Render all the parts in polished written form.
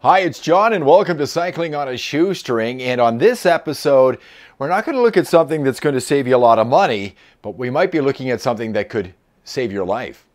Hi, it's John and welcome to Cycling on a Shoestring. And on this episode, we're not going to look at something that's going to save you a lot of money, but we might be looking at something that could save your life.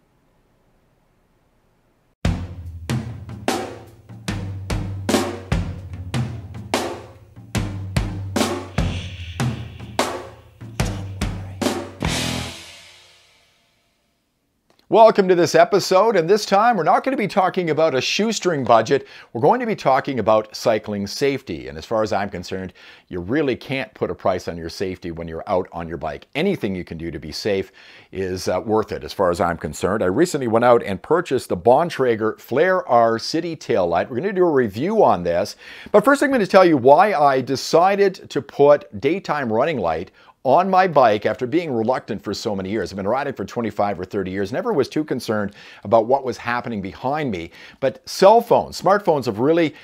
Welcome to this episode, and this time we're not going to be talking about a shoestring budget. We're going to be talking about cycling safety. And as far as I'm concerned, you really can't put a price on your safety when you're out on your bike. Anything you can do to be safe is worth it as far as I'm concerned. I recently went out and purchased the Bontrager Flare R City Tail Light. We're going to do a review on this. But first I'm going to tell you why I decided to put daytime running light on my bike after being reluctant for so many years. I've been riding for 25 or 30 years, never was too concerned about what was happening behind me. But cell phones, smartphones have really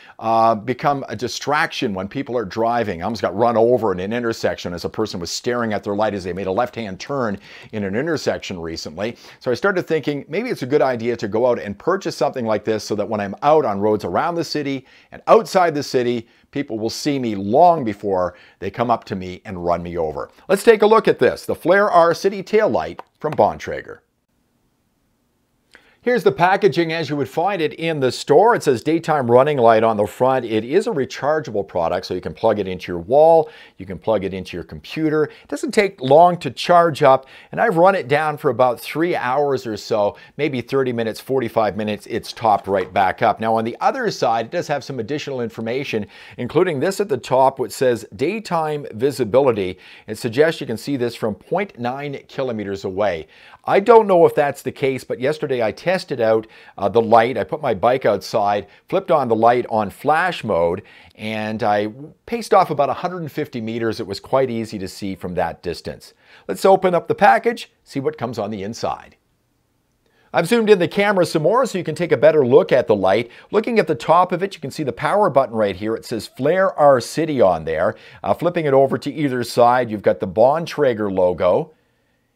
become a distraction when people are driving. I almost got run over in an intersection as a person was staring at their light as they made a left-hand turn in an intersection recently. So I started thinking maybe it's a good idea to go out and purchase something like this so that when I'm out on roads around the city and outside the city, people will see me long before they come up to me and run me over. Let's take a look at this, the Flare R City Tail Light from Bontrager. Here's the packaging as you would find it in the store. It says daytime running light on the front. It is a rechargeable product, so you can plug it into your wall, you can plug it into your computer. It doesn't take long to charge up, and I've run it down for about 3 hours or so, maybe 30 minutes, 45 minutes, it's topped right back up. Now on the other side, it does have some additional information, including this at the top, which says daytime visibility. It suggests you can see this from 0.9 kilometers away. I don't know if that's the case, but yesterday I tested out the light. I put my bike outside, flipped on the light on flash mode, and I paced off about 150 meters. It was quite easy to see from that distance. Let's open up the package, see what comes on the inside. I've zoomed in the camera some more so you can take a better look at the light. Looking at the top of it, you can see the power button right here. It says Flare R City on there. Flipping it over to either side, you've got the Bontrager logo.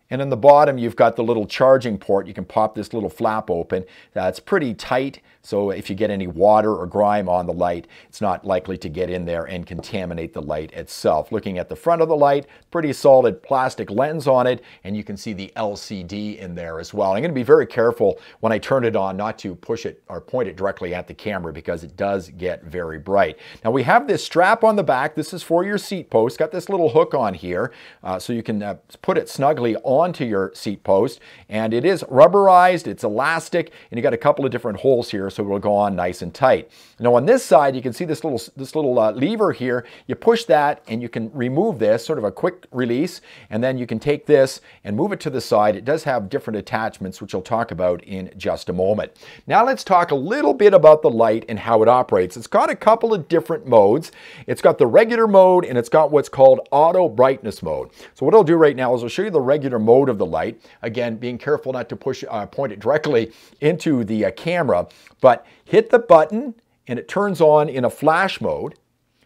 And in the bottom, you've got the little charging port. You can pop this little flap open. It's pretty tight, so if you get any water or grime on the light, it's not likely to get in there and contaminate the light itself. Looking at the front of the light, pretty solid plastic lens on it, and you can see the LCD in there as well. I'm going to be very careful when I turn it on not to push it or point it directly at the camera because it does get very bright. Now we have this strap on the back. This is for your seat post. Got this little hook on here so you can put it snugly onto your seat post, and it is rubberized, it's elastic, and you got a couple of different holes here so it will go on nice and tight. Now on this side you can see this little lever here. You push that and you can remove this, sort of a quick release, and then you can take this and move it to the side. It does have different attachments which I'll talk about in just a moment. Now let's talk a little bit about the light and how it operates. It's got a couple of different modes. It's got the regular mode and it's got what's called auto brightness mode. So what I'll do right now is I'll show you the regular mode of the light. Again, being careful not to point it directly into the camera, but hit the button and it turns on in a flash mode.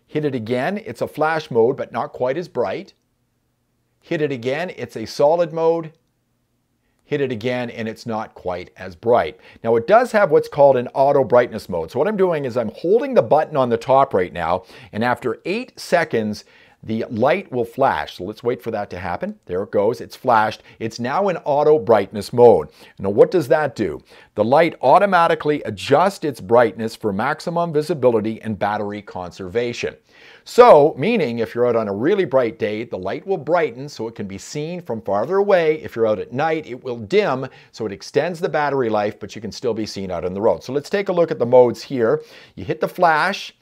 Hit it again, it's a flash mode, but not quite as bright. Hit it again, it's a solid mode. Hit it again, and it's not quite as bright. Now, it does have what's called an auto brightness mode. So what I'm doing is I'm holding the button on the top right now, and after 8 seconds, the light will flash. So let's wait for that to happen. There it goes. It's flashed. It's now in auto brightness mode. Now, what does that do? The light automatically adjusts its brightness for maximum visibility and battery conservation. So, meaning if you're out on a really bright day, the light will brighten so it can be seen from farther away. If you're out at night, it will dim so it extends the battery life, but you can still be seen out on the road. So let's take a look at the modes here. You hit the flash.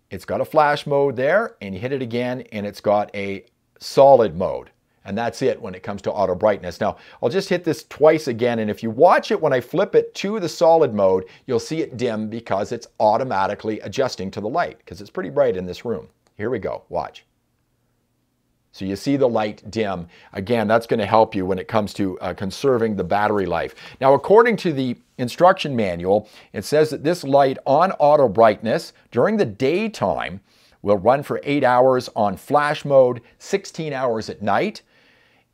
It's got a flash mode there, and you hit it again, and it's got a solid mode. And that's it when it comes to auto brightness. Now, I'll just hit this twice again, and if you watch it when I flip it to the solid mode, you'll see it dim because it's automatically adjusting to the light, because it's pretty bright in this room. Here we go, watch. So you see the light dim. Again, that's going to help you when it comes to conserving the battery life. Now, according to the instruction manual, it says that this light on auto brightness during the daytime will run for 8 hours on flash mode, 16 hours at night.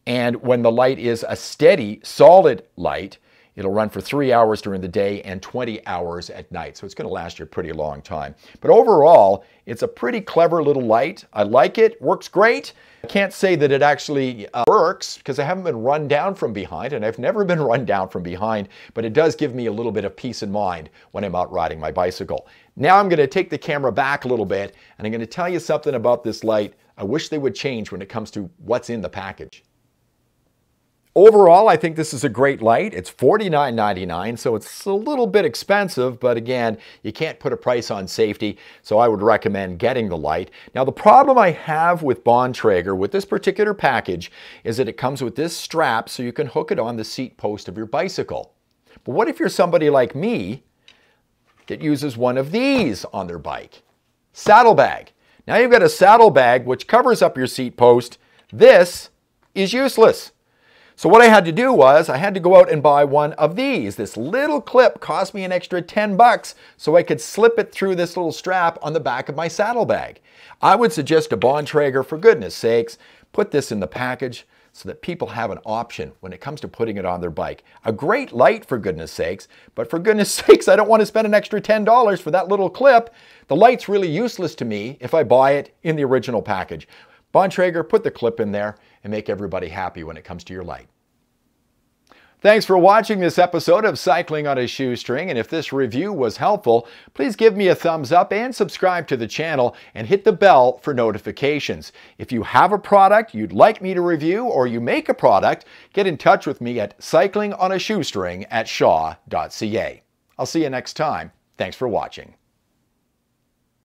And when the light is a steady, solid light, It'll run for 3 hours during the day and 20 hours at night. So it's going to last you a pretty long time. But overall, it's a pretty clever little light. I like it. Works great. I can't say that it actually works because I haven't been run down from behind, and I've never been run down from behind, but it does give me a little bit of peace of mind when I'm out riding my bicycle. Now I'm going to take the camera back a little bit, and I'm going to tell you something about this light I wish they would change when it comes to what's in the package. Overall, I think this is a great light. It's $49.99, so it's a little bit expensive, but again, you can't put a price on safety, so I would recommend getting the light. Now, the problem I have with Bontrager, with this particular package, is that it comes with this strap so you can hook it on the seat post of your bicycle. But what if you're somebody like me that uses one of these on their bike? Saddlebag. Now you've got a saddlebag which covers up your seat post. This is useless. So what I had to do was I had to go out and buy one of these. This little clip cost me an extra 10 bucks so I could slip it through this little strap on the back of my saddlebag. I would suggest to Bontrager, for goodness sakes, put this in the package so that people have an option when it comes to putting it on their bike. A great light, for goodness sakes, but for goodness sakes, I don't want to spend an extra $10 for that little clip. The light's really useless to me if I buy it in the original package. Bontrager, put the clip in there and make everybody happy when it comes to your light. Thanks for watching this episode of Cycling on a Shoestring, and if this review was helpful, please give me a thumbs up and subscribe to the channel and hit the bell for notifications. If you have a product you'd like me to review or you make a product, get in touch with me at cyclingonashoestring@shaw.ca. I'll see you next time. Thanks for watching.